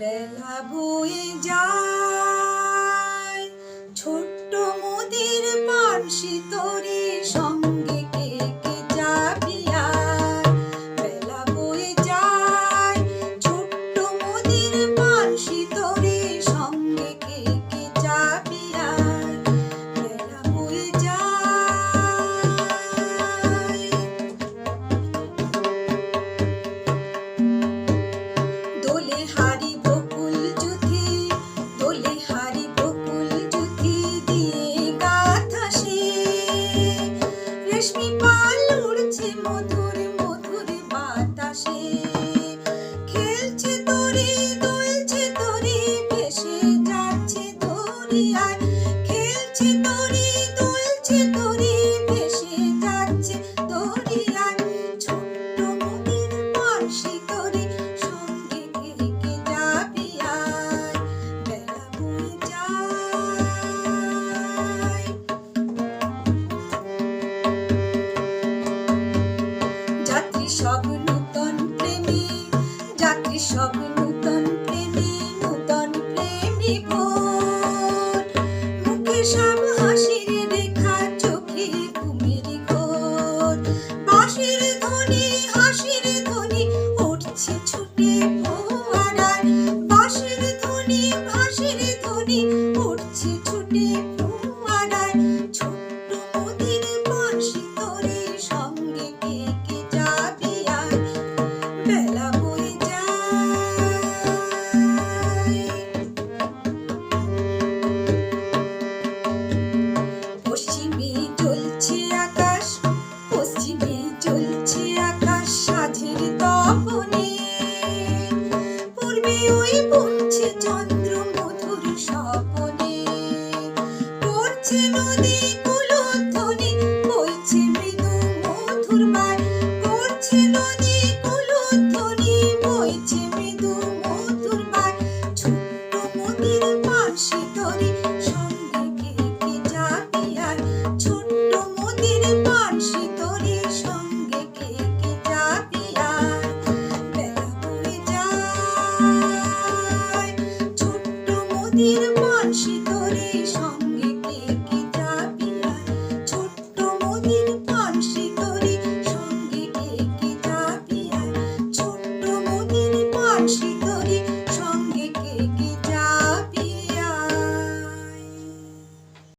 বেলা বয়ে যায়, ছোট্ট মোদির বাঁশি তোরে সঙ্গে কে কে যাবি আর। বেলা বয়ে যায়, ছোট্ট মোদির বাঁশি তোরে সঙ্গে কে কে যাবি আর। বেলা বয়ে যায়, দোলে হারি বকুল জুথি, দোলে হারি বকুল জুথি দিয়ে গাথা সে। রেশমি পাল উড়ছে মধুর মধুর বাতাসে, খেলছে তরি দুলছে তরি ভেসে যাচ্ছে দরিয়ায়। খেলছে তরি দুলছে তরি ভেসে যাচ্ছে দরিয়ায়। ছোট্ট মোদির বাঁশি তোরে সঙ্গে কে কে যাবি আর। বেলা বয়ে যায়, যাত্রী সব নূতন প্রেমী, যাত্রী সব নূতন প্রেমী, নূতন প্রেমী ভোর। মুখে সব হাসির রেখা, চোখে ঘুমের ঘোর। বাঁশির ধ্বনি হাসির ধ্বনি উঠছে ছুটে